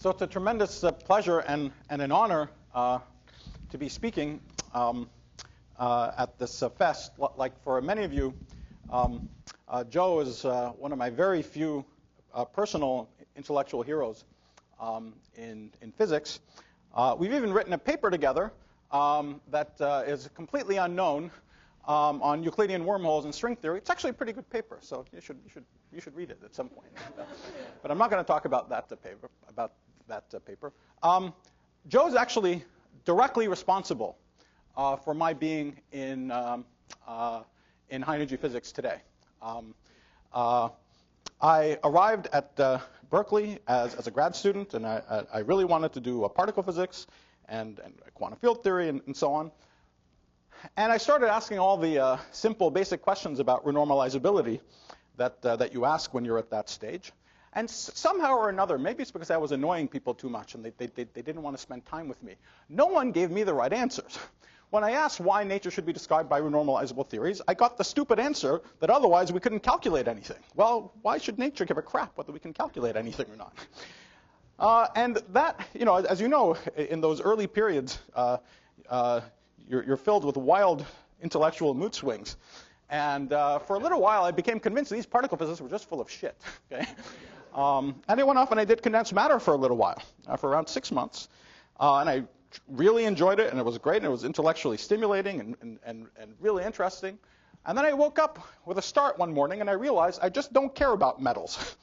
So it's a tremendous pleasure and an honor to be speaking at this fest. Like for many of you, Joe is one of my very few personal intellectual heroes in physics. We've even written a paper together that is completely unknown on Euclidean wormholes and string theory. It's actually a pretty good paper, so you should read it at some point. But I'm not going to talk about that paper. Joe's actually directly responsible for my being in high energy physics today. I arrived at Berkeley as a grad student, and I really wanted to do particle physics and quantum field theory and so on. And I started asking all the simple, basic questions about renormalizability that you ask when you're at that stage. And somehow or another, maybe it's because I was annoying people too much and they didn't want to spend time with me, no one gave me the right answers. When I asked why nature should be described by renormalizable theories, I got the stupid answer that otherwise we couldn't calculate anything. Well, why should nature give a crap whether we can calculate anything or not? And that, as you know, in those early periods, you're filled with wild intellectual mood swings. And for a little while, I became convinced these particle physicists were just full of shit. Okay? And I went off and I did condensed matter for a little while, for around 6 months. And I really enjoyed it, and it was great, and it was intellectually stimulating and really interesting. And then I woke up with a start one morning, and I realized I just don't care about metals.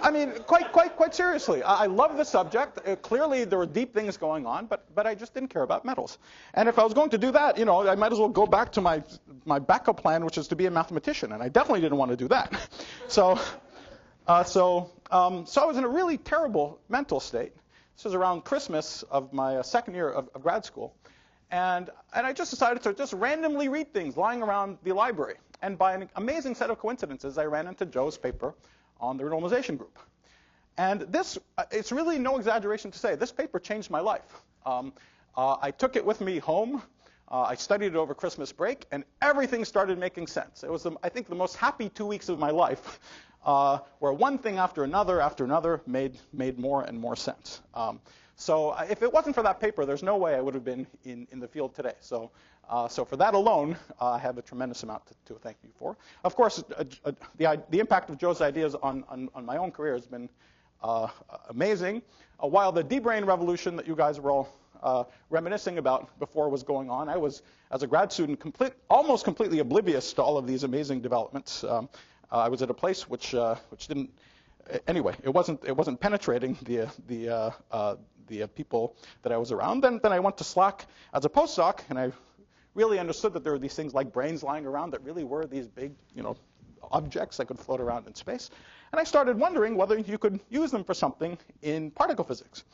I mean, quite seriously, I love the subject. Clearly, there were deep things going on, but I just didn't care about metals. And if I was going to do that, I might as well go back to my backup plan, which is to be a mathematician, and I definitely didn't want to do that. So I was in a really terrible mental state. This was around Christmas of my second year of grad school, and I just decided to just randomly read things lying around the library. And by an amazing set of coincidences, I ran into Joe's paper on the renormalization group. And this, it's really no exaggeration to say, this paper changed my life. I took it with me home. I studied it over Christmas break, and everything started making sense. It was, I think, the most happy 2 weeks of my life, where one thing after another made more and more sense. So if it wasn't for that paper, there's no way I would have been in the field today. So for that alone, I have a tremendous amount to thank you for. Of course, the impact of Joe's ideas on my own career has been amazing. While the D-brain revolution that you guys were all reminiscing about before was going on, I was, as a grad student, almost completely oblivious to all of these amazing developments. I was at a place which didn't. Anyway, it wasn't penetrating the people that I was around. Then I went to SLAC as a postdoc, and I really understood that there were these things like brains lying around that really were these big, objects that could float around in space. And I started wondering whether you could use them for something in particle physics.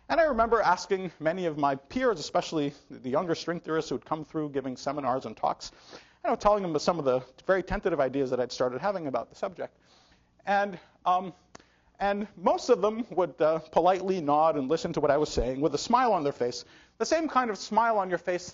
And I remember asking many of my peers, especially the younger string theorists who would come through giving seminars and talks, telling them some of the very tentative ideas that I'd started having about the subject. And most of them would politely nod and listen to what I was saying with a smile on their face, the same kind of smile on your face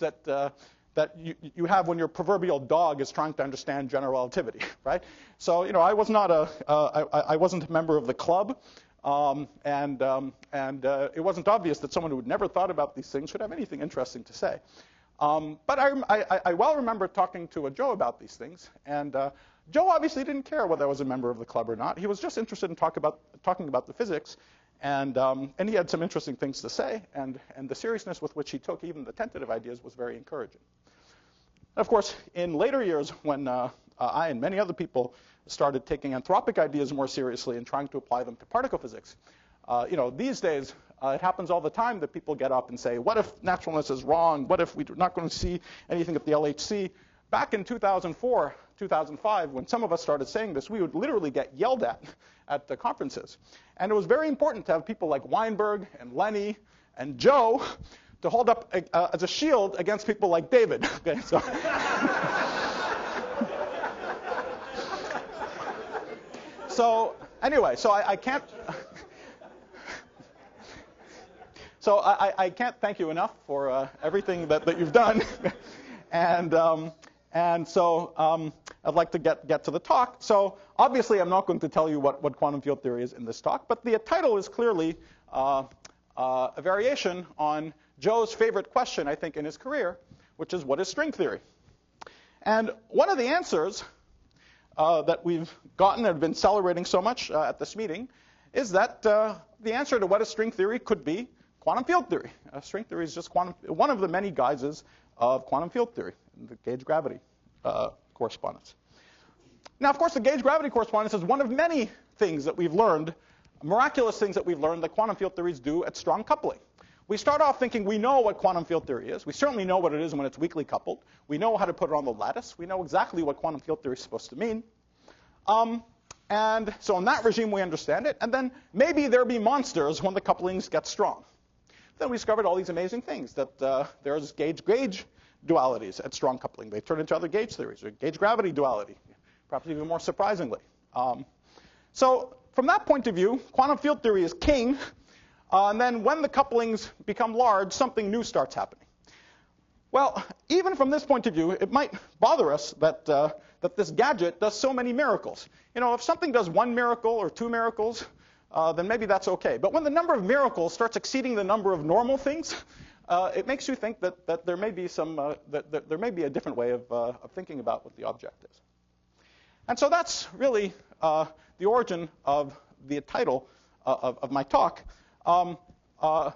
that you have when your proverbial dog is trying to understand general relativity, right? So I was not I wasn't a member of the club, and it wasn't obvious that someone who had never thought about these things should have anything interesting to say. But I well remember talking to Joe about these things, and Joe obviously didn't care whether I was a member of the club or not. He was just interested in talking about the physics, and he had some interesting things to say, and the seriousness with which he took even the tentative ideas was very encouraging. Of course, in later years, when I and many other people started taking anthropic ideas more seriously and trying to apply them to particle physics, these days it happens all the time that people get up and say, what if naturalness is wrong? What if we're not going to see anything at the LHC? Back in 2004, 2005, when some of us started saying this, we would literally get yelled at the conferences. And it was very important to have people like Weinberg and Lenny and Joe to hold up as a shield against people like David. Okay, so anyway, I can't. So I can't thank you enough for everything that you've done, and so I'd like to get to the talk. So obviously, I'm not going to tell you what quantum field theory is in this talk, but the title is clearly a variation on Joe's favorite question, I think, in his career, which is, what is string theory? And one of the answers that we've gotten and have been celebrating so much at this meeting is that the answer to what is string theory could be quantum field theory. String theory is just one of the many guises of quantum field theory, the gauge gravity correspondence. Now, of course, the gauge gravity correspondence is one of many things that we've learned, miraculous things that we've learned that quantum field theories do at strong coupling. We start off thinking we know what quantum field theory is. We certainly know what it is when it's weakly coupled. We know how to put it on the lattice. We know exactly what quantum field theory is supposed to mean. And so in that regime, we understand it. And then maybe there'll be monsters when the couplings get strong. Then we discovered all these amazing things, that there's gauge-gauge dualities at strong coupling. They turn into other gauge theories, or gauge gravity duality, perhaps even more surprisingly. So from that point of view, quantum field theory is king. And then when the couplings become large, something new starts happening. Well, even from this point of view, it might bother us that this gadget does so many miracles. You know, if something does one miracle or two miracles, then maybe that's okay. But when the number of miracles starts exceeding the number of normal things, it makes you think that there may be there may be a different way of thinking about what the object is. And so that's really the origin of the title of my talk. The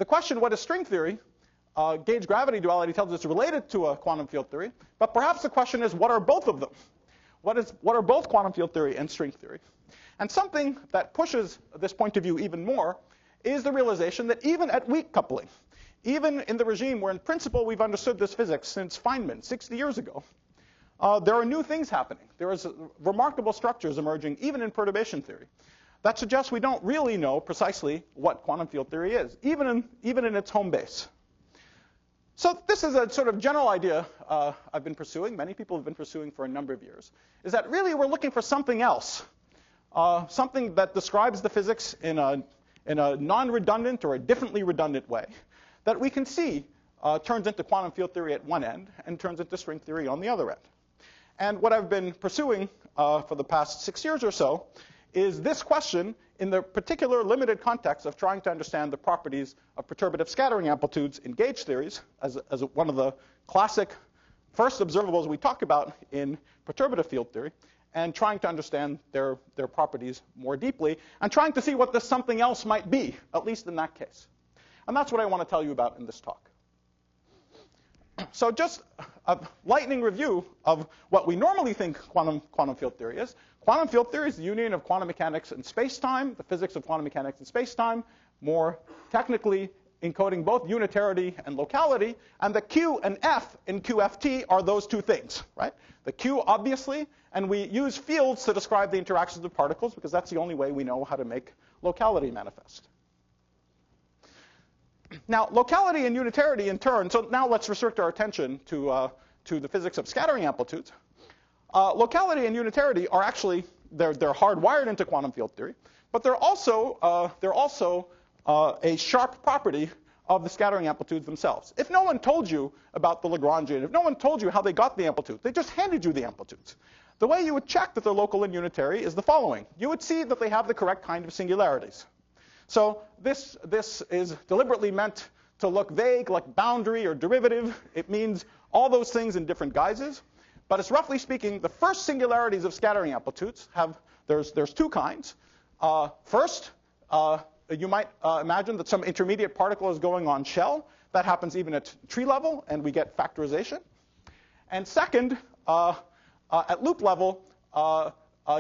question, what is string theory? Gauge gravity duality tells us it's related to a quantum field theory. But perhaps the question is, what are both of them? What are both quantum field theory and string theory? And something that pushes this point of view even more is the realization that even at weak coupling, even in the regime where in principle we've understood this physics since Feynman 60 years ago, there are new things happening. There is remarkable structures emerging even in perturbation theory that suggests we don't really know precisely what quantum field theory is, even in its home base. So this is a sort of general idea I've been pursuing, many people have been pursuing for a number of years, is that really we're looking for something else, something that describes the physics in a non-redundant or a differently redundant way that we can see turns into quantum field theory at one end and turns into string theory on the other end. And what I've been pursuing for the past 6 years or so is this question in the particular limited context of trying to understand the properties of perturbative scattering amplitudes in gauge theories as one of the classic first observables we talk about in perturbative field theory, and trying to understand their properties more deeply, and trying to see what this something else might be, at least in that case. And that's what I want to tell you about in this talk. So just a lightning review of what we normally think quantum field theory is. Quantum field theory is the union of quantum mechanics and space-time, the physics of quantum mechanics and space-time, more technically encoding both unitarity and locality. And the Q and F in QFT are those two things, right? The Q, obviously, and we use fields to describe the interactions of particles because that's the only way we know how to make locality manifest. Now, locality and unitarity in turn, so now let's restrict our attention to the physics of scattering amplitudes. Locality and unitarity are actually, they're hardwired into quantum field theory, but they're also a sharp property of the scattering amplitudes themselves. If no one told you about the Lagrangian, if no one told you how they got the amplitude, they just handed you the amplitudes. The way you would check that they're local and unitary is the following. You would see that they have the correct kind of singularities. So this is deliberately meant to look vague, like boundary or derivative. It means all those things in different guises. But it's roughly speaking, the first singularities of scattering amplitudes there's two kinds. First, you might imagine that some intermediate particle is going on shell. That happens even at tree level, and we get factorization. And second, at loop level,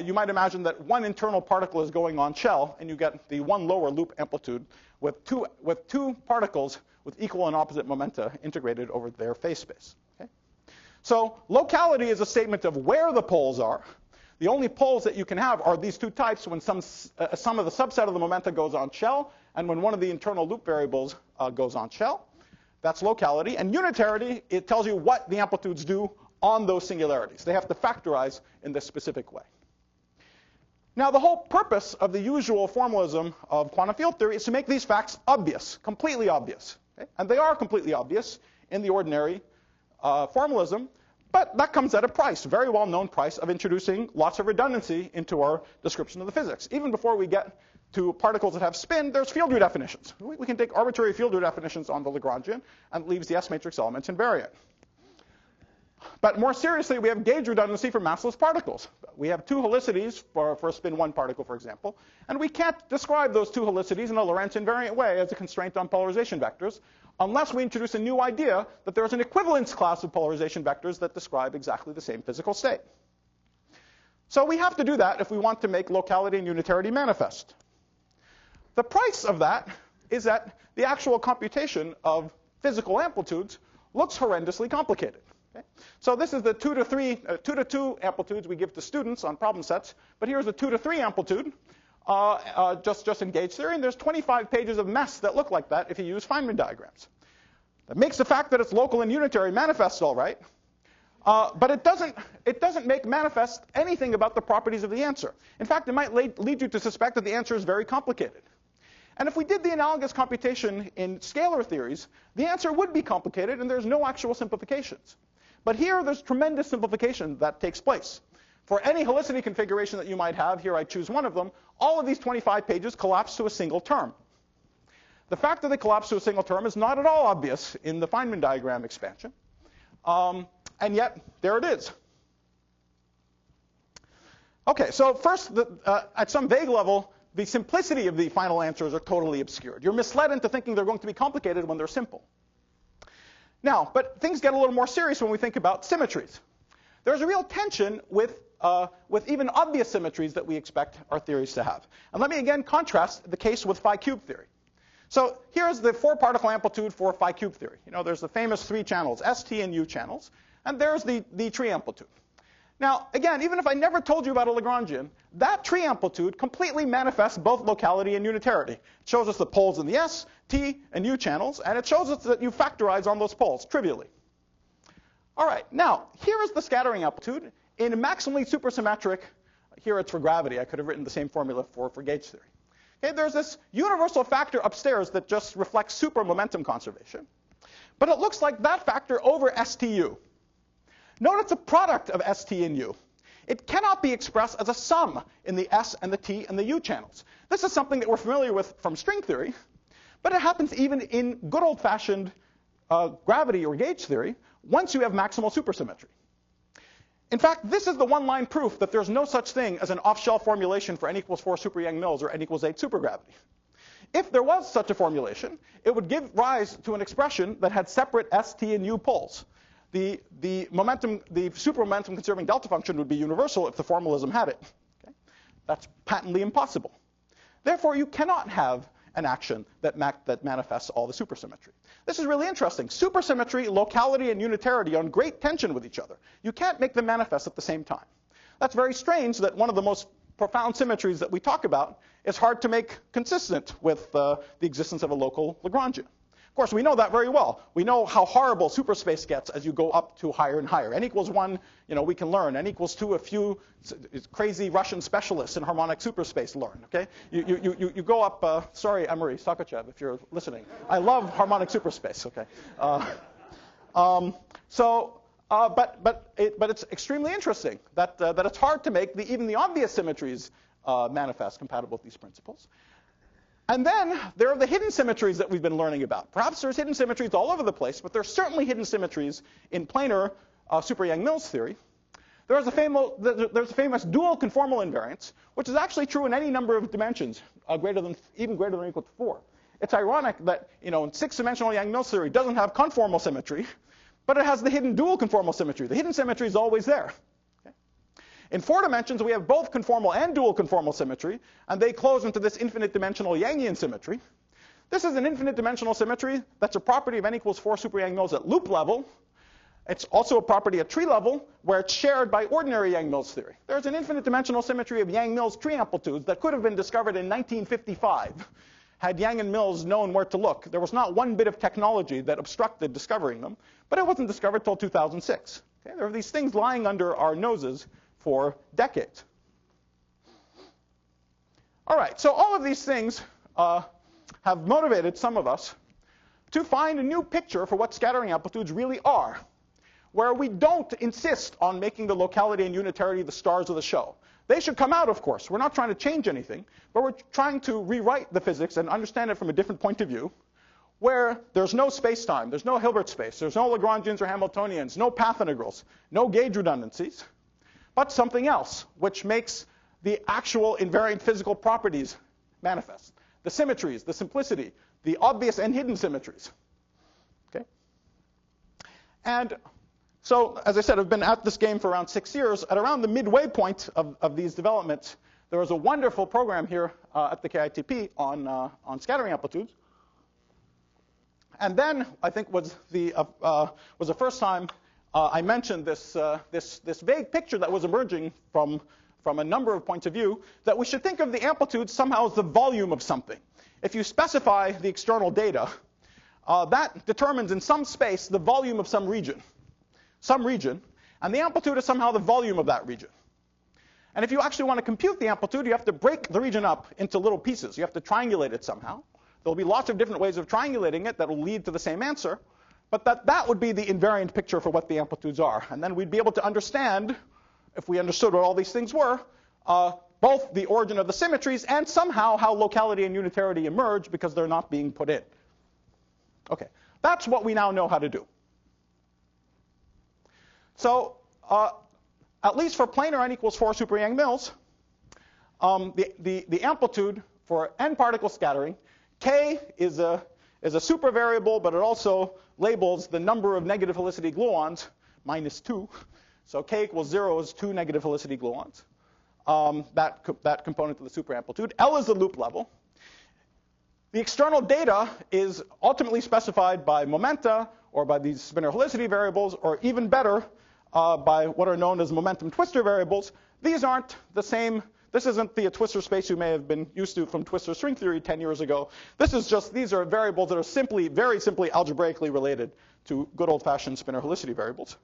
you might imagine that one internal particle is going on shell, and you get the one lower loop amplitude with two particles with equal and opposite momenta integrated over their phase space. Okay? So locality is a statement of where the poles are. The only poles that you can have are these two types when some of the subset of the momenta goes on shell, and when one of the internal loop variables goes on shell. That's locality. And unitarity, it tells you what the amplitudes do on those singularities. They have to factorize in this specific way. Now, the whole purpose of the usual formalism of quantum field theory is to make these facts obvious, completely obvious. Okay? And they are completely obvious in the ordinary formalism. But that comes at a price, a very well-known price of introducing lots of redundancy into our description of the physics. Even before we get to particles that have spin, there's field redefinitions. We can take arbitrary field redefinitions on the Lagrangian, and it leaves the S-matrix elements invariant. But more seriously, we have gauge redundancy for massless particles. We have two helicities for a spin 1 particle, for example, and we can't describe those two helicities in a Lorentz invariant way as a constraint on polarization vectors unless we introduce a new idea that there's an equivalence class of polarization vectors that describe exactly the same physical state. So we have to do that if we want to make locality and unitarity manifest. The price of that is that the actual computation of physical amplitudes looks horrendously complicated. Okay? So this is the 2 to 2 amplitudes we give to students on problem sets, but here's the 2 to 3 amplitude just in gauge theory, and there's 25 pages of mess that look like that if you use Feynman diagrams. That makes the fact that it's local and unitary manifest all right, but it doesn't make manifest anything about the properties of the answer. In fact, it might lead you to suspect that the answer is very complicated. And if we did the analogous computation in scalar theories, the answer would be complicated, and there's no actual simplifications. But here, there's tremendous simplification that takes place. For any helicity configuration that you might have, here I choose one of them, all of these 25 pages collapse to a single term. The fact that they collapse to a single term is not at all obvious in the Feynman diagram expansion. And yet, there it is. OK, so first, at some vague level, the simplicity of the final answers are totally obscured. You're misled into thinking they're going to be complicated when they're simple. Now, but things get a little more serious when we think about symmetries. There's a real tension with even obvious symmetries that we expect our theories to have. And let me again contrast the case with phi cube theory. So here's the 4-particle amplitude for phi cube theory. You know, there's the famous 3 channels, S, T, and U channels. And there's the tree amplitude. Now, again, even if I never told you about a Lagrangian, that tree amplitude completely manifests both locality and unitarity. It shows us the poles in the S, T, and U channels, and it shows us that you factorize on those poles trivially. All right, now, here is the scattering amplitude in a maximally supersymmetric. Here it's for gravity. I could have written the same formula for gauge theory. Okay, there's this universal factor upstairs that just reflects super momentum conservation. But it looks like that factor over STU. Note it's a product of ST and U. It cannot be expressed as a sum in the S and the T and the U channels. This is something that we're familiar with from string theory, but it happens even in good old-fashioned gravity or gauge theory once you have maximal supersymmetry. In fact, this is the one-line proof that there's no such thing as an off-shell formulation for n equals 4 super Yang-Mills or n equals 8 supergravity. If there was such a formulation, it would give rise to an expression that had separate S, T, and U poles. The supermomentum conserving delta function would be universal if the formalism had it. Okay? That's patently impossible. Therefore, you cannot have an action that manifests all the supersymmetry. This is really interesting. Supersymmetry, locality, and unitarity are in great tension with each other. You can't make them manifest at the same time. That's very strange that one of the most profound symmetries that we talk about is hard to make consistent with the existence of a local Lagrangian. Of course, we know that very well. We know how horrible superspace gets as you go up to higher and higher. N equals 1, we can learn. N equals 2, a few crazy Russian specialists in harmonic superspace learn. Okay, you go up. Sorry, Emery Sakachev, if you're listening. I love harmonic superspace. Okay, but it's extremely interesting that it's hard to make even the obvious symmetries manifest compatible with these principles. And then there are the hidden symmetries that we've been learning about. Perhaps there's hidden symmetries all over the place, but there's certainly hidden symmetries in planar super Yang-Mills theory. There's a famous dual conformal invariance, which is actually true in any number of dimensions, even greater than or equal to 4. It's ironic that in 6-dimensional Yang-Mills theory it doesn't have conformal symmetry, but it has the hidden dual conformal symmetry. The hidden symmetry is always there. In 4 dimensions, we have both conformal and dual conformal symmetry, and they close into this infinite dimensional Yangian symmetry. This is an infinite dimensional symmetry that's a property of n equals 4 super Yang-Mills at loop level. It's also a property at tree level, where it's shared by ordinary Yang-Mills theory. There's an infinite dimensional symmetry of Yang-Mills tree amplitudes that could have been discovered in 1955, had Yang and Mills known where to look. There was not one bit of technology that obstructed discovering them, but it wasn't discovered till 2006. Okay? There are these things lying under our noses for decades. All right, so all of these things have motivated some of us to find a new picture for what scattering amplitudes really are. where we don't insist on making the locality and unitarity the stars of the show. They should come out, of course. We're not trying to change anything, but we're trying to rewrite the physics and understand it from a different point of view, where there's no space-time, there's no Hilbert space, there's no Lagrangians or Hamiltonians, no path integrals, no gauge redundancies, but something else, which makes the actual invariant physical properties manifest. The symmetries, the simplicity, the obvious and hidden symmetries. Okay? And so, as I said, I've been at this game for around 6 years. At around the midway point of these developments, there was a wonderful program here at the KITP on scattering amplitudes. And then I think was the first time I mentioned this vague picture that was emerging from a number of points of view, that we should think of the amplitude somehow as the volume of something. If you specify the external data, that determines in some space the volume of some region, and the amplitude is somehow the volume of that region. And if you actually want to compute the amplitude, you have to break the region up into little pieces. You have to triangulate it somehow. There'll be lots of different ways of triangulating it that will lead to the same answer, but that would be the invariant picture for what the amplitudes are. And then we'd be able to understand, if we understood what all these things were, both the origin of the symmetries and somehow how locality and unitarity emerge because they're not being put in. Okay, that's what we now know how to do. So at least for planar n equals 4 super Yang-Mills, the amplitude for n particle scattering, k is a super variable, but it also labels the number of negative helicity gluons minus 2. So k equals 0 is 2 negative helicity gluons. That component of the super amplitude. L is the loop level. The external data is ultimately specified by momenta, or by these spinor helicity variables, or even better, by what are known as momentum twister variables. These aren't the same. This isn't the twistor space you may have been used to from twistor string theory 10 years ago. These are variables that are very simply algebraically related to good old-fashioned spinor helicity variables.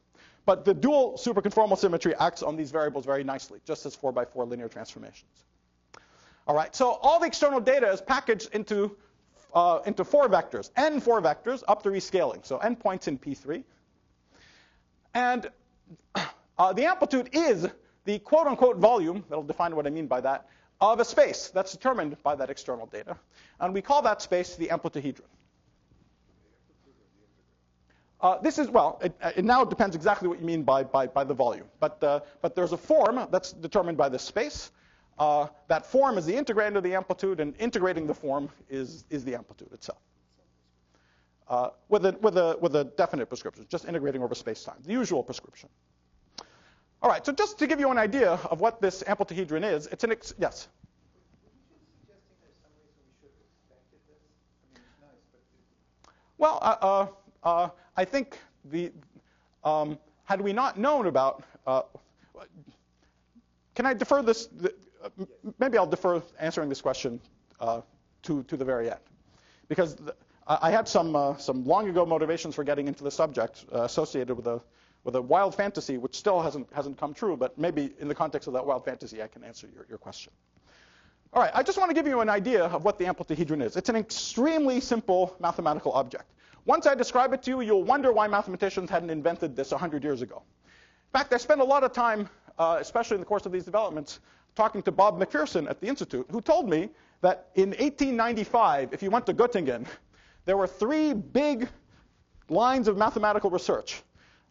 But the dual superconformal symmetry acts on these variables very nicely, just as 4x4 linear transformations. All right, so all the external data is packaged into 4 vectors, n 4 vectors up to rescaling. So n points in P3. And the amplitude is the quote-unquote volume, that'll define what I mean by that, of a space that's determined by that external data. And we call that space the amplituhedron. It now depends exactly what you mean by the volume. But there's a form that's determined by this space. That form is the integrand of the amplitude, and integrating the form is the amplitude itself. With a definite prescription, just integrating over space-time, the usual prescription. All right, so just to give you an idea of what this amplituhedron is, it's an yes? Well, I think had we not known about, can I defer this? Maybe I'll defer answering this question to the very end, because I had some long ago motivations for getting into the subject associated with a wild fantasy, which still hasn't come true, but maybe in the context of that wild fantasy, I can answer your question. All right, I just want to give you an idea of what the amplituhedron is. It's an extremely simple mathematical object. Once I describe it to you, you'll wonder why mathematicians hadn't invented this 100 years ago. In fact, I spent a lot of time, especially in the course of these developments, talking to Bob McPherson at the Institute, who told me that in 1895, if you went to Göttingen, there were 3 big lines of mathematical research.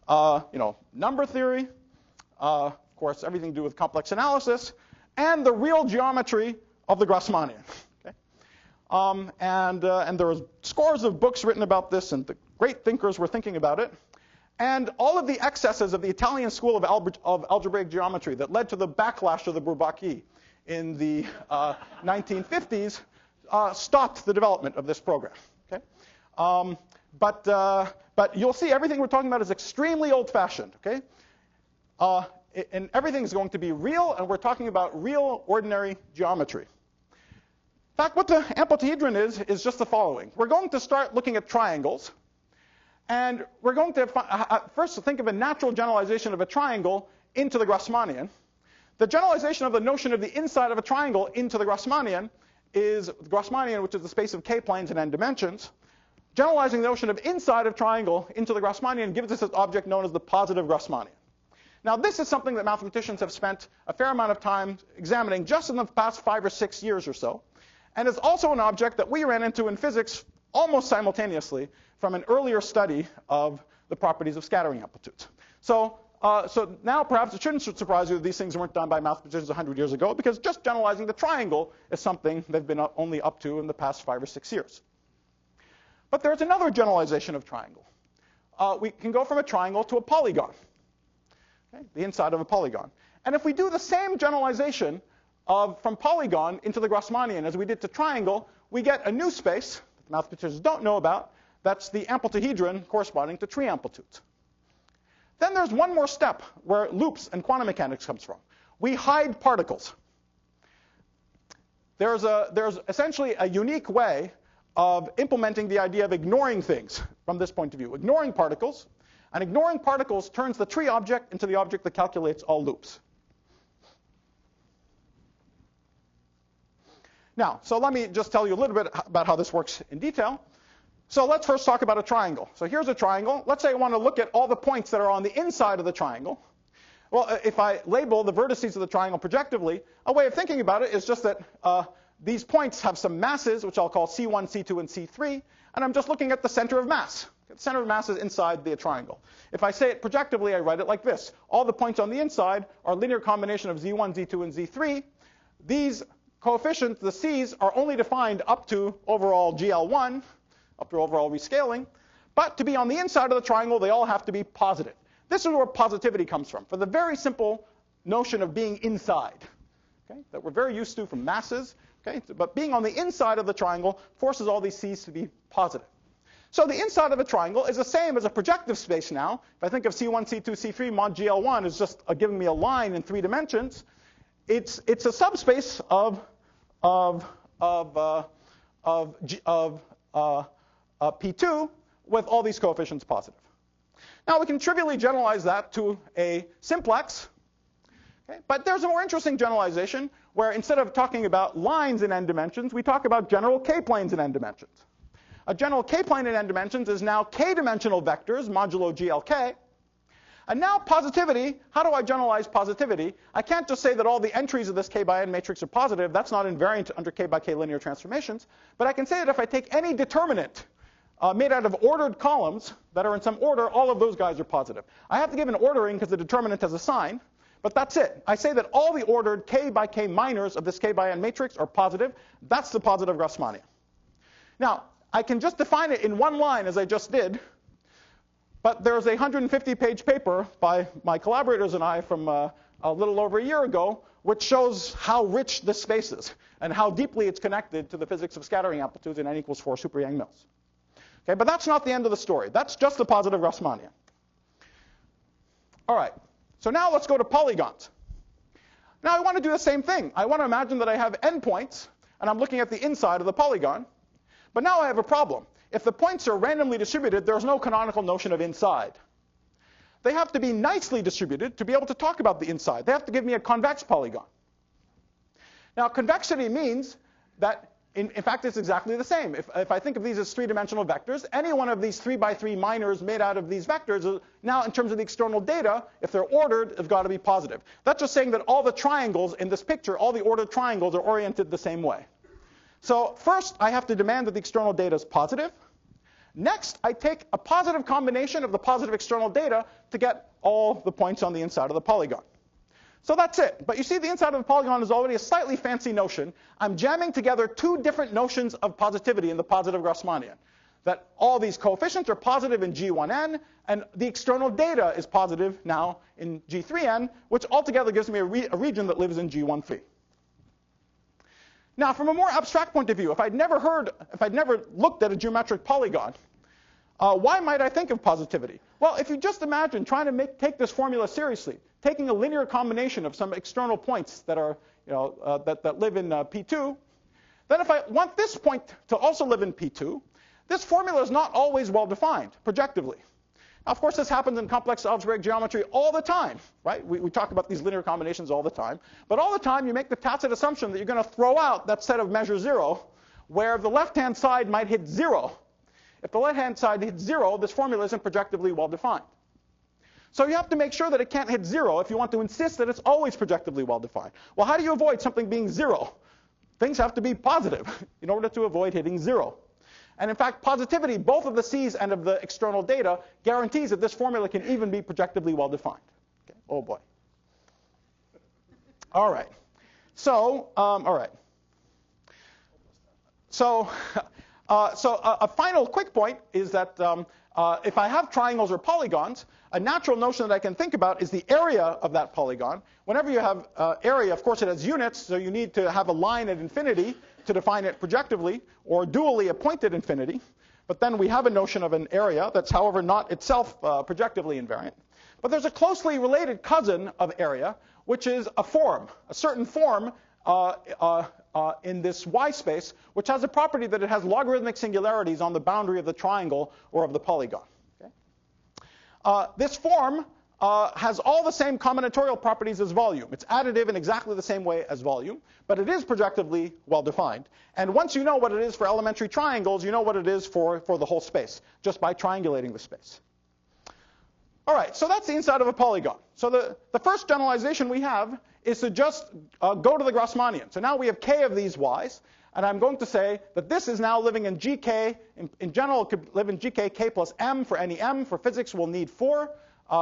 Number theory, of course, everything to do with complex analysis, and the real geometry of the Grassmannian. Okay? And there was scores of books written about this, and the great thinkers were thinking about it. And all of the excesses of the Italian school of algebraic geometry that led to the backlash of the Bourbaki in the 1950s stopped the development of this program. Okay? But you'll see everything we're talking about is extremely old-fashioned. Okay? And everything is going to be real, and we're talking about real, ordinary geometry. In fact, what the amplituhedron is just the following. We're going to start looking at triangles. And we're going to first think of a natural generalization of a triangle into the Grassmannian. The generalization of the notion of the inside of a triangle into the Grassmannian is Grassmannian, which is the space of k-planes in n dimensions. generalizing the notion of inside of triangle into the Grassmannian gives us this object known as the positive Grassmannian. Now, this is something that mathematicians have spent a fair amount of time examining just in the past 5 or 6 years or so. And it's also an object that we ran into in physics almost simultaneously from an earlier study of the properties of scattering amplitudes. So now perhaps it shouldn't surprise you that these things weren't done by mathematicians 100 years ago, because just generalizing the triangle is something they've been only up to in the past 5 or 6 years. But there's another generalization of triangle. We can go from a triangle to a polygon. Okay, the inside of a polygon. And if we do the same generalization from polygon into the Grassmannian as we did to triangle, we get a new space that mathematicians don't know about. That's the amplituhedron corresponding to tree amplitudes. Then there's one more step where loops and quantum mechanics comes from. We hide particles. There's essentially a unique way of implementing the idea of ignoring things from this point of view. Ignoring particles. And ignoring particles turns the tree object into the object that calculates all loops. Now, so let me just tell you a little bit about how this works in detail. So let's first talk about a triangle. So here's a triangle. Let's say I want to look at all the points that are on the inside of the triangle. Well, if I label the vertices of the triangle projectively, a way of thinking about it is just that these points have some masses, which I'll call C1, C2, and C3, and I'm just looking at the center of mass. The center of mass is inside the triangle. If I say it projectively, I write it like this. All the points on the inside are a linear combination of Z1, Z2, and Z3. These coefficients, the C's, are only defined up to overall GL1, up to overall rescaling. But to be on the inside of the triangle, they all have to be positive. This is where positivity comes from, for the very simple notion of being inside, okay, that we're very used to from masses. Okay, but being on the inside of the triangle forces all these C's to be positive. So the inside of a triangle is the same as a projective space now. If I think of C1, C2, C3 mod GL1 as just giving me a line in 3 dimensions, it's a subspace of P2 with all these coefficients positive. Now we can trivially generalize that to a simplex. Okay, but there's a more interesting generalization where instead of talking about lines in n dimensions, we talk about general k-planes in n dimensions. A general k-plane in n dimensions is now k-dimensional vectors modulo GLK. And now positivity, how do I generalize positivity? I can't just say that all the entries of this k by n matrix are positive. That's not invariant under k by k linear transformations. But I can say that if I take any determinant made out of ordered columns that are in some order, all of those guys are positive. I have to give an ordering because the determinant has a sign. But that's it. I say that all the ordered k by k minors of this k by n matrix are positive. That's the positive Grassmannian. Now, I can just define it in one line, as I just did. But there's a 150-page paper by my collaborators and I from a little over a year ago, which shows how rich this space is and how deeply it's connected to the physics of scattering amplitudes in n equals 4 super Yang-Mills. Okay, but that's not the end of the story. That's just the positive Grassmannian. All right. So now let's go to polygons. Now I want to do the same thing. I want to imagine that I have n points, and I'm looking at the inside of the polygon. But now I have a problem. If the points are randomly distributed, there's no canonical notion of inside. They have to be nicely distributed to be able to talk about the inside. They have to give me a convex polygon. Now convexity means that, in fact, it's exactly the same. If I think of these as 3-dimensional vectors, any one of these 3 by 3 minors made out of these vectors, now in terms of the external data, if they're ordered, have got to be positive. That's just saying that all the triangles in this picture, all the ordered triangles, are oriented the same way. So first, I have to demand that the external data is positive. Next, I take a positive combination of the positive external data to get all the points on the inside of the polygon. So that's it. But you see, the inside of the polygon is already a slightly fancy notion. I'm jamming together 2 different notions of positivity in the positive Grassmannian. That all these coefficients are positive in G1n, and the external data is positive now in G3n, which altogether gives me a region that lives in G1 phi. Now, from a more abstract point of view, if I'd never looked at a geometric polygon, why might I think of positivity? Well, if you just imagine trying to take this formula seriously, taking a linear combination of some external points that are, that live in P2, then if I want this point to also live in P2, this formula is not always well defined projectively. Now, of course, this happens in complex algebraic geometry all the time, right? We talk about these linear combinations all the time. But all the time, you make the tacit assumption that you're going to throw out that set of measure 0, where the left-hand side might hit 0. If the left-hand side hits 0, this formula isn't projectively well-defined. So you have to make sure that it can't hit 0 if you want to insist that it's always projectively well-defined. Well, how do you avoid something being 0? Things have to be positive in order to avoid hitting 0. And in fact, positivity, both of the C's and of the external data, guarantees that this formula can even be projectively well-defined. Okay. Oh, boy. All right. So, all right. So a final quick point is that if I have triangles or polygons, a natural notion that I can think about is the area of that polygon. Whenever you have area, of course, it has units, so you need to have a line at infinity to define it projectively, or dually a point at infinity. But then we have a notion of an area that's, however, not itself projectively invariant. But there's a closely related cousin of area, which is a form, a certain form in this Y space, which has a property that it has logarithmic singularities on the boundary of the triangle or of the polygon. Okay? This form has all the same combinatorial properties as volume. It's additive in exactly the same way as volume, but it is projectively well-defined. And once you know what it is for elementary triangles, you know what it is for the whole space, just by triangulating the space. All right, so that's the inside of a polygon. So the first generalization we have is to just go to the Grassmannian. So now we have k of these y's, and I'm going to say that this is now living in gk. In general, it could live in gk k plus m for any m. For physics, we'll need 4,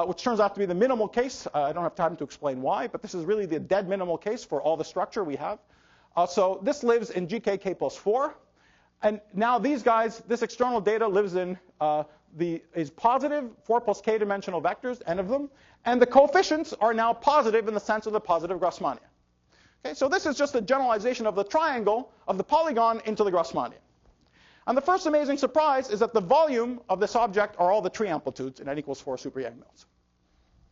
which turns out to be the minimal case. I don't have time to explain why, but this is really the dead minimal case for all the structure we have. So this lives in gk k plus 4. And now these guys, this external data lives in is positive 4 plus k dimensional vectors, n of them, and the coefficients are now positive in the sense of the positive Grassmannian. Okay, so this is just a generalization of the triangle of the polygon into the Grassmannian. And the first amazing surprise is that the volume of this object are all the tree amplitudes in n equals 4 super Yang-Mills.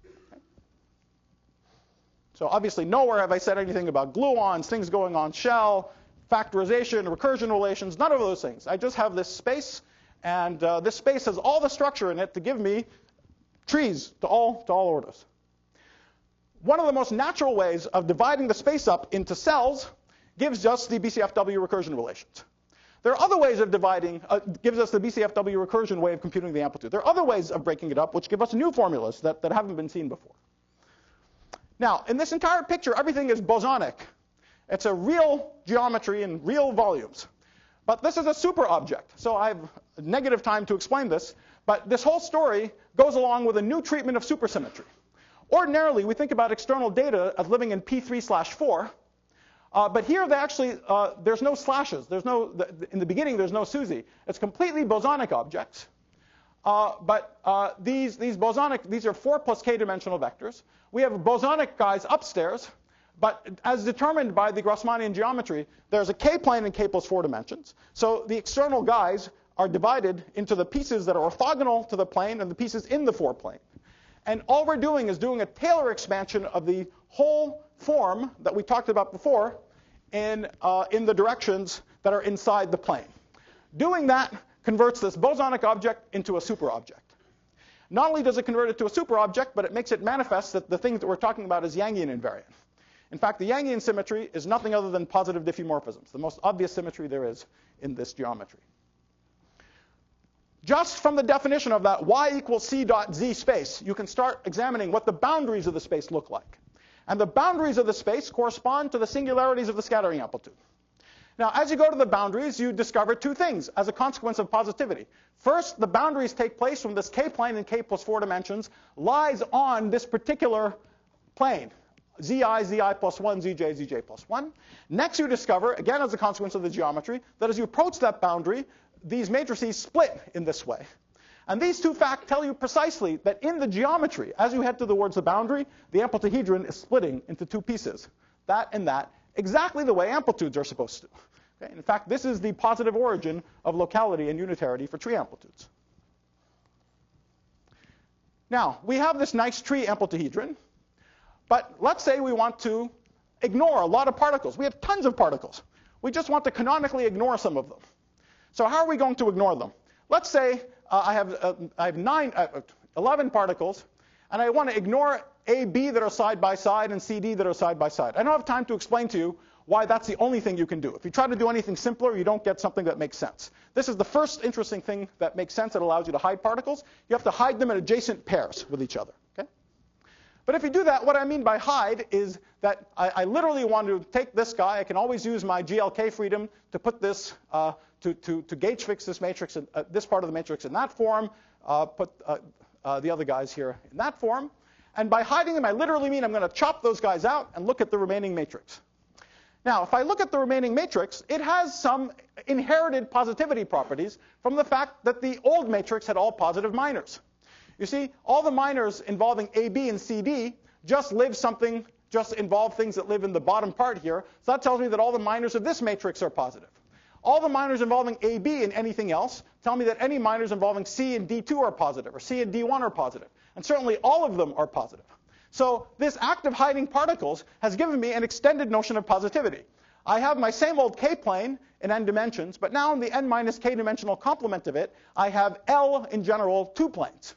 Okay. So obviously nowhere have I said anything about gluons, things going on shell, factorization, recursion relations, none of those things. I just have this space, and this space has all the structure in it to give me trees to all orders. One of the most natural ways of dividing the space up into cells gives us the BCFW recursion relations. There are other ways of dividing, gives us the BCFW recursion way of computing the amplitude. There are other ways of breaking it up which give us new formulas that haven't been seen before. Now, in this entire picture, everything is bosonic. It's a real geometry in real volumes. But this is a super object, so I have negative time to explain this. But this whole story goes along with a new treatment of supersymmetry. Ordinarily, we think about external data as living in P3/4. But here, they actually, there's no slashes. In the beginning, there's no SUSY. It's completely bosonic objects. But these are 4 plus k dimensional vectors. We have bosonic guys upstairs. But as determined by the Grassmannian geometry, there's a k-plane in k plus 4 dimensions. So the external guys are divided into the pieces that are orthogonal to the plane and the pieces in the 4-plane. And all we're doing is doing a Taylor expansion of the whole form that we talked about before in the directions that are inside the plane. Doing that converts this bosonic object into a super object. Not only does it convert it to a super object, but it makes it manifest that the thing that we're talking about is Yangian invariant. In fact, the Yangian symmetry is nothing other than positive diffeomorphisms, the most obvious symmetry there is in this geometry. Just from the definition of that y equals c dot z space, you can start examining what the boundaries of the space look like. And the boundaries of the space correspond to the singularities of the scattering amplitude. Now, as you go to the boundaries, you discover two things as a consequence of positivity. First, the boundaries take place when this k-plane in k plus 4 dimensions lies on this particular plane. Zi plus 1, zj plus 1. Next, you discover, again as a consequence of the geometry, that as you approach that boundary, these matrices split in this way. And these two facts tell you precisely that in the geometry, as you head towards the boundary, the amplituhedron is splitting into two pieces, that and that, exactly the way amplitudes are supposed to. Okay? In fact, this is the positive origin of locality and unitarity for tree amplitudes. Now, we have this nice tree amplituhedron. But let's say we want to ignore a lot of particles. We have tons of particles. We just want to canonically ignore some of them. So how are we going to ignore them? Let's say I have 11 particles, and I want to ignore A, B that are side by side and C, D that are side by side. I don't have time to explain to you why that's the only thing you can do. If you try to do anything simpler, you don't get something that makes sense. This is the first interesting thing that makes sense that allows you to hide particles. You have to hide them in adjacent pairs with each other. Okay? But if you do that, what I mean by hide is that I literally want to take this guy. I can always use my GLK freedom to put this, to gauge fix this matrix, this part of the matrix in that form, put the other guys here in that form. And by hiding them, I literally mean I'm going to chop those guys out and look at the remaining matrix. Now, if I look at the remaining matrix, it has some inherited positivity properties from the fact that the old matrix had all positive minors. You see, all the minors involving A, B, and C, D just involve things that live in the bottom part here. So that tells me that all the minors of this matrix are positive. All the minors involving A, B, and anything else tell me that any minors involving C and D2 are positive, or C and D1 are positive. And certainly all of them are positive. So this act of hiding particles has given me an extended notion of positivity. I have my same old K-plane in n dimensions, but now in the n minus k dimensional complement of it, I have L, in general, 2 planes,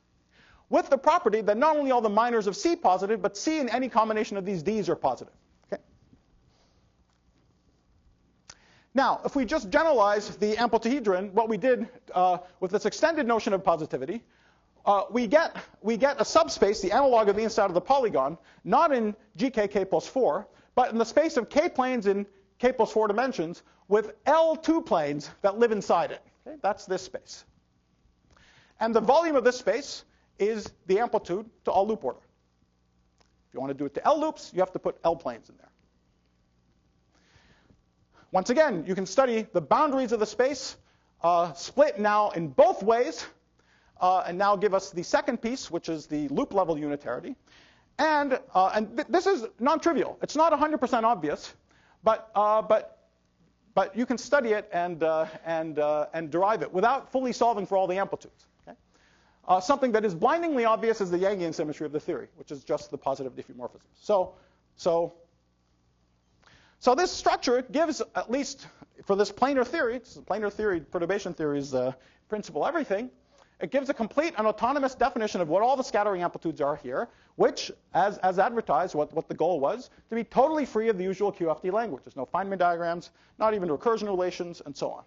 with the property that not only all the minors of C positive, but C and any combination of these Ds are positive. Okay? Now, if we just generalize the amplituhedron, what we did with this extended notion of positivity, we get a subspace, the analog of the inside of the polygon, not in GK plus 4, but in the space of K planes in K plus 4 dimensions with L2 planes that live inside it. Okay? That's this space. And the volume of this space is the amplitude to all loop order. If you want to do it to L loops, you have to put L planes in there. Once again, you can study the boundaries of the space, split now in both ways, and now give us the second piece, which is the loop level unitarity. And this is non-trivial. It's not 100% obvious, but you can study it and derive it without fully solving for all the amplitudes. Okay? Something that is blindingly obvious is the Yangyang symmetry of the theory, which is just the positive diffeomorphism. So this structure gives, at least for this planar theory, perturbation theory's principle everything, it gives a complete and autonomous definition of what all the scattering amplitudes are here, which, as advertised, what the goal was, to be totally free of the usual QFT language. There's no Feynman diagrams, not even recursion relations, and so on.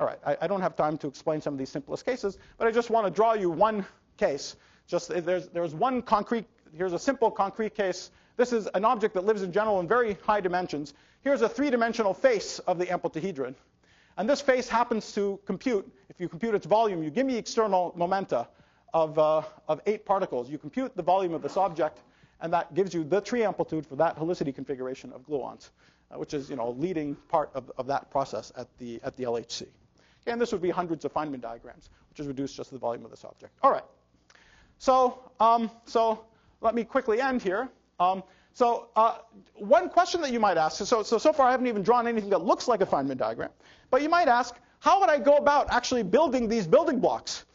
All right, I don't have time to explain some of these simplest cases, but I just want to draw you one case. There's one concrete, here's a simple concrete case. This is an object that lives in general in very high dimensions. Here's a 3-dimensional face of the amplituhedron. And this face happens to compute, if you compute its volume, you give me external momenta of 8 particles. You compute the volume of this object, and that gives you the tree amplitude for that helicity configuration of gluons, which is a leading part of that process at the LHC. Okay, and this would be hundreds of Feynman diagrams, which is reduced just to the volume of this object. All right. So let me quickly end here. One question that you might ask, so far I haven't even drawn anything that looks like a Feynman diagram, but you might ask, how would I go about actually building these building blocks?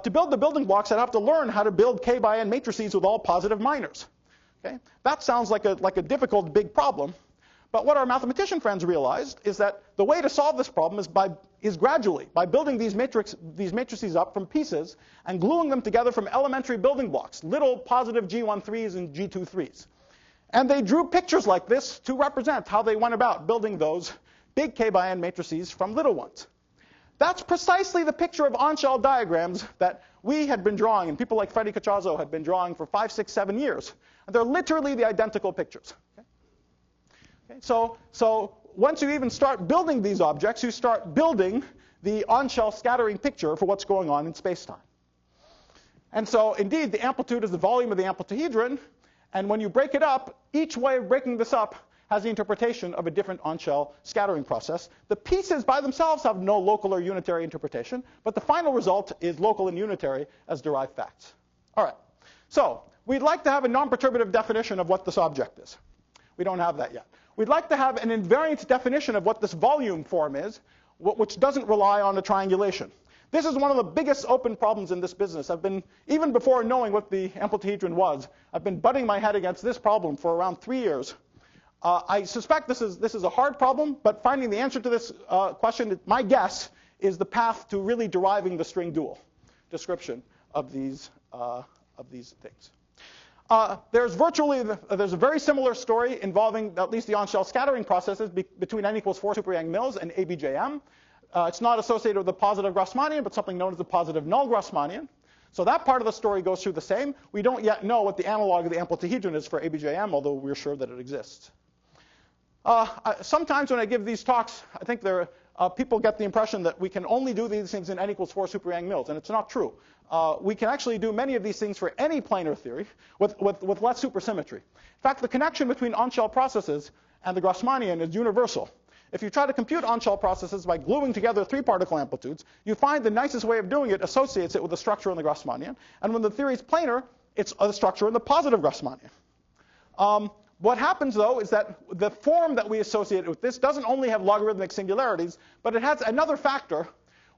To build the building blocks, I'd have to learn how to build k by n matrices with all positive minors. Okay? That sounds like a difficult, big problem. But what our mathematician friends realized is that the way to solve this problem is gradually, by building these matrices up from pieces and gluing them together from elementary building blocks, little positive G13s and G23s. And they drew pictures like this to represent how they went about building those big k by n matrices from little ones. That's precisely the picture of on-shell diagrams that we had been drawing, and people like Freddy Cacciazzo had been drawing for 5, 6, 7 years. And they're literally the identical pictures. Okay, so once you even start building these objects, you start building the on-shell scattering picture for what's going on in space-time. And so, indeed, the amplitude is the volume of the amplituhedron. And when you break it up, each way of breaking this up has the interpretation of a different on-shell scattering process. The pieces by themselves have no local or unitary interpretation, but the final result is local and unitary as derived facts. All right. So we'd like to have a non-perturbative definition of what this object is. We don't have that yet. We'd like to have an invariant definition of what this volume form is, which doesn't rely on a triangulation. This is one of the biggest open problems in this business. Even before knowing what the amplituhedron was, I've been butting my head against this problem for around 3 years. I suspect this is a hard problem, but finding the answer to this question, my guess, is the path to really deriving the string dual description of these things. There's a very similar story involving at least the on-shell scattering processes between n equals 4 super Yang Mills and ABJM. It's not associated with the positive Grassmannian, but something known as the positive null Grassmannian. So that part of the story goes through the same. We don't yet know what the analog of the amplituhedron is for ABJM, although we're sure that it exists. Sometimes when I give these talks, I think people get the impression that we can only do these things in n equals 4 super Yang Mills, and it's not true. We can actually do many of these things for any planar theory with less supersymmetry. In fact, the connection between on-shell processes and the Grassmannian is universal. If you try to compute on-shell processes by gluing together 3-particle amplitudes, you find the nicest way of doing it associates it with the structure in the Grassmannian. And when the theory is planar, it's a structure in the positive Grassmannian. What happens, though, is that the form that we associate with this doesn't only have logarithmic singularities, but it has another factor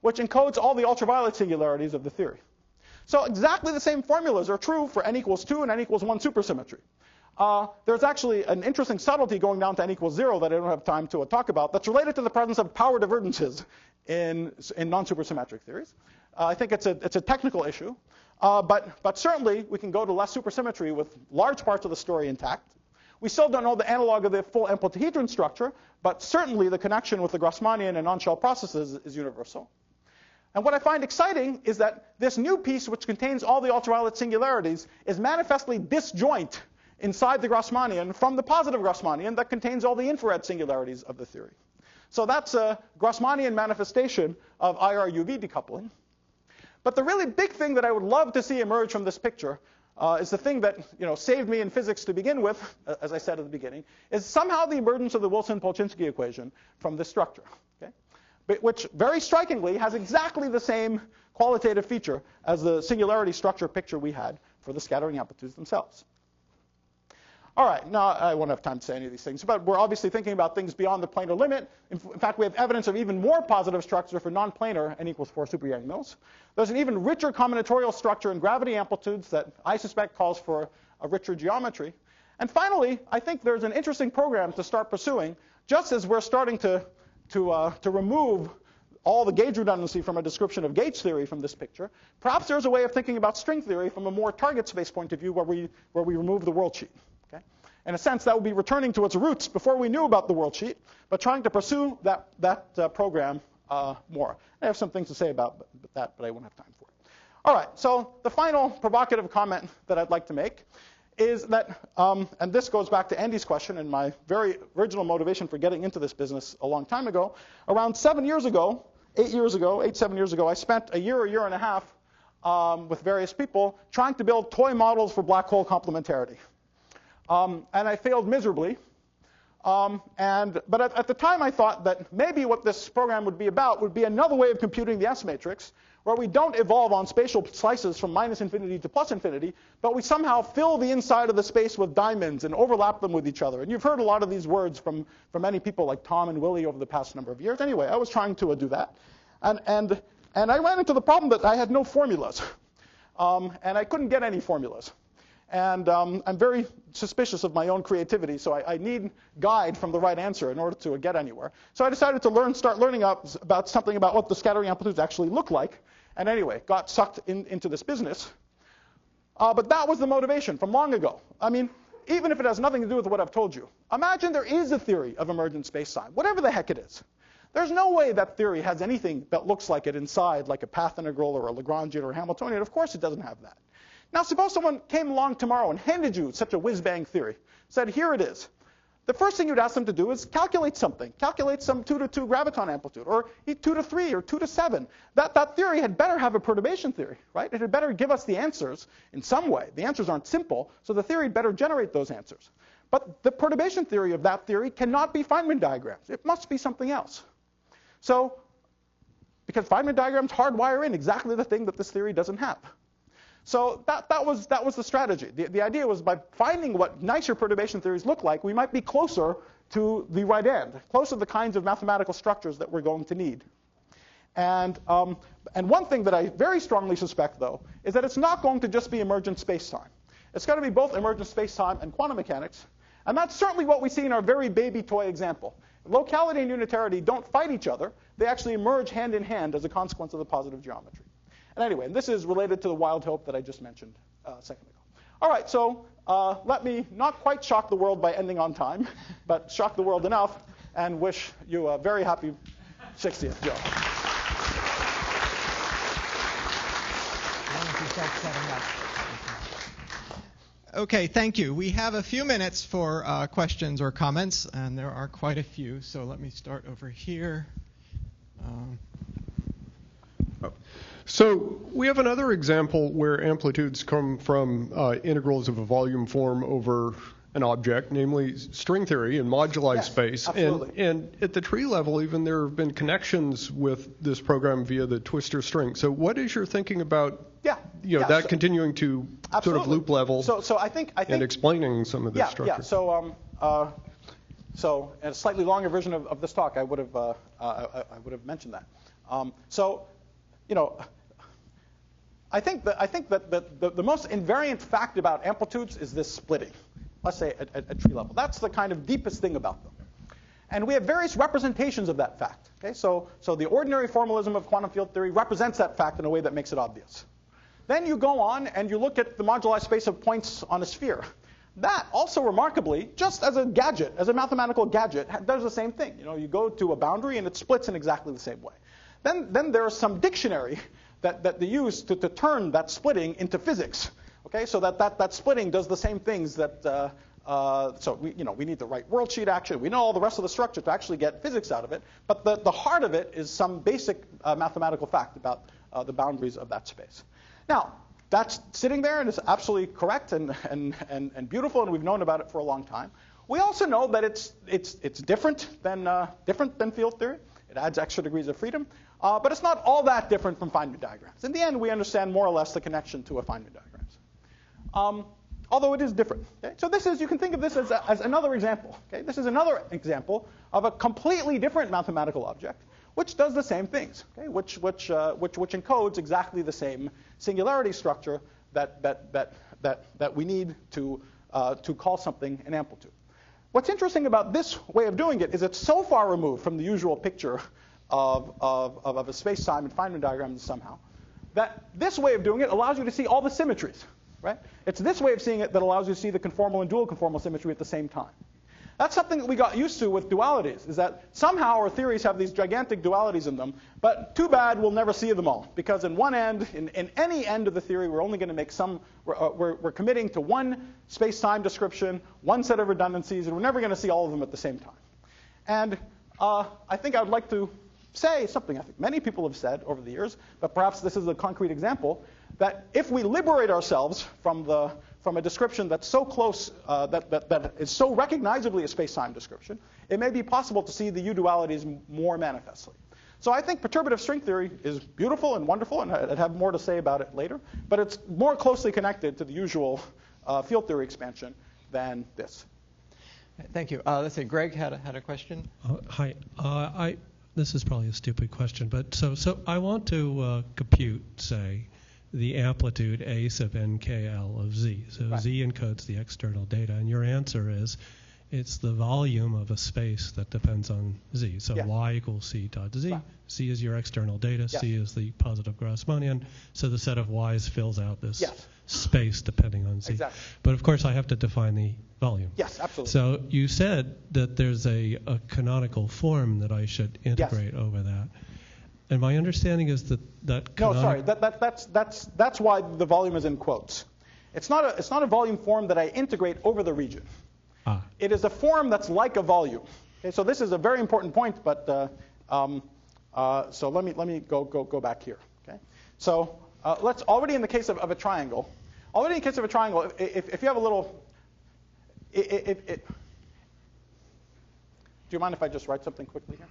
which encodes all the ultraviolet singularities of the theory. So exactly the same formulas are true for n equals 2 and n equals 1 supersymmetry. There's actually an interesting subtlety going down to n equals 0 that I don't have time to talk about that's related to the presence of power divergences in non-supersymmetric theories. I think it's a technical issue, but certainly we can go to less supersymmetry with large parts of the story intact. We still don't know the analog of the full amplituhedron structure, but certainly the connection with the Grassmannian and on-shell processes is universal. And what I find exciting is that this new piece, which contains all the ultraviolet singularities, is manifestly disjoint inside the Grassmannian from the positive Grassmannian that contains all the infrared singularities of the theory. So that's a Grassmannian manifestation of IR-UV decoupling. But the really big thing that I would love to see emerge from this picture is the thing that saved me in physics to begin with, as I said at the beginning, is somehow the emergence of the Wilson-Polchinski equation from this structure, okay? But which very strikingly has exactly the same qualitative feature as the singularity structure picture we had for the scattering amplitudes themselves. All right, now I won't have time to say any of these things, but we're obviously thinking about things beyond the planar limit. In fact, we have evidence of even more positive structure for non-planar n equals 4 super Yang Mills. There's an even richer combinatorial structure in gravity amplitudes that I suspect calls for a richer geometry. And finally, I think there's an interesting program to start pursuing, just as we're starting to remove all the gauge redundancy from a description of gauge theory from this picture. Perhaps there's a way of thinking about string theory from a more target space point of view where we remove the world sheet. In a sense, that would be returning to its roots before we knew about the world sheet, but trying to pursue that program more. I have some things to say about that, but I won't have time for it. All right, so the final provocative comment that I'd like to make is that, and this goes back to Andy's question and my very original motivation for getting into this business a long time ago. Around 7 years ago, 7 years ago, I spent a year and a half with various people trying to build toy models for black hole complementarity. And I failed miserably. But at the time, I thought that maybe what this program would be about would be another way of computing the S matrix, where we don't evolve on spatial slices from -infinity to +infinity, but we somehow fill the inside of the space with diamonds and overlap them with each other. And you've heard a lot of these words from many people like Tom and Willie over the past number of years. Anyway, I was trying to do that. And I ran into the problem that I had no formulas. And I couldn't get any formulas. And I'm very suspicious of my own creativity, so I need guide from the right answer in order to get anywhere. So I decided to start learning about something about what the scattering amplitudes actually look like. And anyway, got sucked into this business. But that was the motivation from long ago. I mean, even if it has nothing to do with what I've told you. Imagine there is a theory of emergent space-time, whatever the heck it is. There's no way that theory has anything that looks like it inside, like a path integral or a Lagrangian or a Hamiltonian. Of course it doesn't have that. Now, suppose someone came along tomorrow and handed you such a whiz-bang theory, said, here it is. The first thing you'd ask them to do is calculate something. Calculate some 2 to 2 graviton amplitude, or 2 to 3, or 2 to 7. That theory had better have a perturbation theory, right? It had better give us the answers in some way. The answers aren't simple, so the theory had better generate those answers. But the perturbation theory of that theory cannot be Feynman diagrams. It must be something else. So, because Feynman diagrams hardwire in exactly the thing that this theory doesn't have. So that was the strategy. The idea was by finding what nicer perturbation theories look like, we might be closer to the right end, closer to the kinds of mathematical structures that we're going to need. And one thing that I very strongly suspect, though, is that it's not going to just be emergent space-time. It's got to be both emergent space-time and quantum mechanics. And that's certainly what we see in our very baby toy example. Locality and unitarity don't fight each other. They actually emerge hand in hand as a consequence of the positive geometry. And anyway, this is related to the wild hope that I just mentioned a second ago. All right, so let me not quite shock the world by ending on time, but shock the world enough and wish you a very happy 60th, Joe. Why don't you start setting up? Okay, thank you. We have a few minutes for questions or comments, and there are quite a few. So let me start over here. So we have another example where amplitudes come from integrals of a volume form over an object, namely string theory and moduli space. Absolutely. And at the tree level, even there have been connections with this program via the twister string. So what is your thinking about that continuing to sort of loop level so I think and explaining some of this structure? Yeah. So in a slightly longer version of this talk, I would have mentioned that. I think that the most invariant fact about amplitudes is this splitting. Let's say at tree level. That's the kind of deepest thing about them. And we have various representations of that fact. Okay? So the ordinary formalism of quantum field theory represents that fact in a way that makes it obvious. Then you go on and you look at the moduli space of points on a sphere. That also remarkably, just as a gadget, as a mathematical gadget, does the same thing. You go to a boundary and it splits in exactly the same way. Then there's some dictionary that they use to turn that splitting into physics. Okay, so that splitting does the same things that. So we need the right worldsheet action. We know all the rest of the structure to actually get physics out of it. But the heart of it is some basic mathematical fact about the boundaries of that space. Now that's sitting there and it's absolutely correct and beautiful, and we've known about it for a long time. We also know that it's different than field theory. It adds extra degrees of freedom, but it's not all that different from Feynman diagrams. In the end, we understand more or less the connection to a Feynman diagrams. Although it is different. Okay? So you can think of this as another example. Okay? This is another example of a completely different mathematical object, which does the same things, okay? which encodes exactly the same singularity structure that we need to call something an amplitude. What's interesting about this way of doing it is it's so far removed from the usual picture of a space-time in Feynman diagrams somehow that this way of doing it allows you to see all the symmetries. Right? It's this way of seeing it that allows you to see the conformal and dual conformal symmetry at the same time. That's something that we got used to with dualities, is that somehow our theories have these gigantic dualities in them, but too bad we'll never see them all, because in one end, in any end of the theory, we're only going to make we're committing to one space-time description, one set of redundancies, and we're never going to see all of them at the same time. And I think I would like to say something I think many people have said over the years, but perhaps this is a concrete example, that if we liberate ourselves from a description that's so close, that is so recognizably a space-time description, it may be possible to see the U-dualities more manifestly. So I think perturbative string theory is beautiful and wonderful, and I'd have more to say about it later, but it's more closely connected to the usual field theory expansion than this. Thank you. Let's see, Greg had a question. Hi. This is probably a stupid question, but so I want to compute, say, the amplitude A sub nkl of z. So right. Z encodes the external data, and your answer is it's the volume of a space that depends on z. So yeah. y equals c dot z. Right. C is your external data. Yes. C is the positive Grassmannian. So the set of y's fills out this yes. space depending on z. Exactly. But of course, I have to define the volume. Yes, absolutely. So you said that there's a canonical form that I should integrate over that. And my understanding is that no, sorry, that's why the volume is in quotes. It's not a volume form that I integrate over the region. It is a form that's like a volume. Okay, so this is a very important point, but so let me go back here. Okay, so let's already in the case of a triangle. Already in the case of a triangle, if you have a little, do you mind if I just write something quickly here?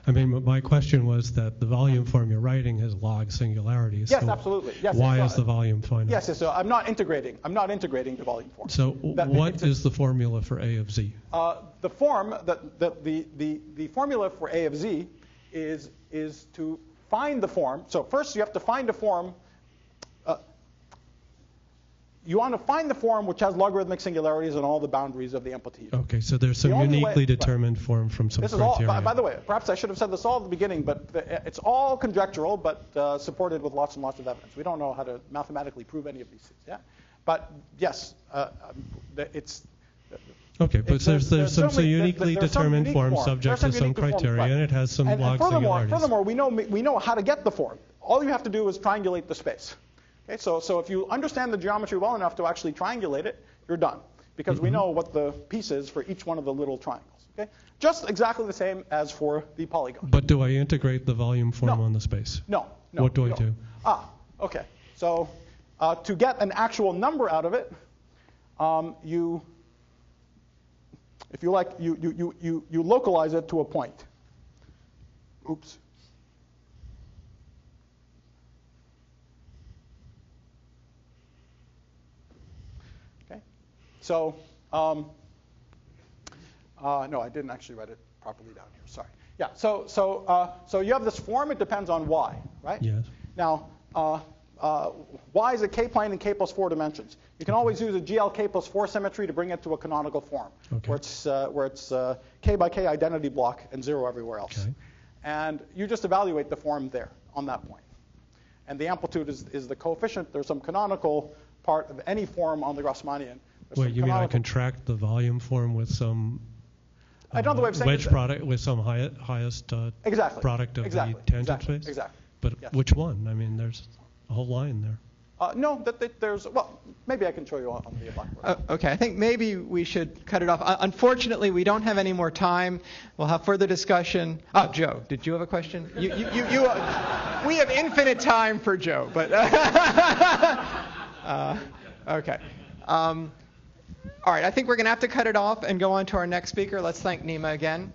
I mean, my question was that the volume form you're writing has log singularities. Yes, so absolutely. Yes, why is the volume finite? Yes, so I'm not integrating the volume form. So what is the formula for A of z? The formula for A of z is to find the form. So first you have to find a form. you want to find the form which has logarithmic singularities in all the boundaries of the amplitude. Okay, so there's some uniquely determined form from some this criteria. Is all, by the way, perhaps I should have said this all at the beginning, but it's all conjectural, but supported with lots and lots of evidence. We don't know how to mathematically prove any of these things. Yeah, but yes, it's. Okay, but there's some uniquely determined form subject to some criteria, and it has some log singularities. Furthermore, we know how to get the form. All you have to do is triangulate the space. Okay, so if you understand the geometry well enough to actually triangulate it, you're done, because we know what the piece is for each one of the little triangles. Okay, just exactly the same as for the polygon. But do I integrate the volume form on the space? No. What do I do? Okay. So to get an actual number out of it, if you like, you localize it to a point. Oops. Okay. So, no, I didn't actually write it properly down here. Sorry. Yeah. So you have this form. It depends on y, right? Yes. Now, y is a k-plane in k plus 4 dimensions. You can always use a GL plus 4 symmetry to bring it to a canonical form, where it's k by k identity block and 0 everywhere else. Okay. And you just evaluate the form there on that point. And the amplitude is the coefficient. There's some canonical part of any form on the Grassmannian. Wait, you mean I contract the volume form with some another way of saying wedge product with some highest product of the tangent space? Exactly. But yes. Which one? I mean, there's a whole line there. No, there's, well, maybe I can show you on the blackboard. Okay, I think maybe we should cut it off. Unfortunately, we don't have any more time. We'll have further discussion. Oh, Joe, did you have a question? We have infinite time for Joe, but okay. All right, I think we're going to have to cut it off and go on to our next speaker. Let's thank Nima again.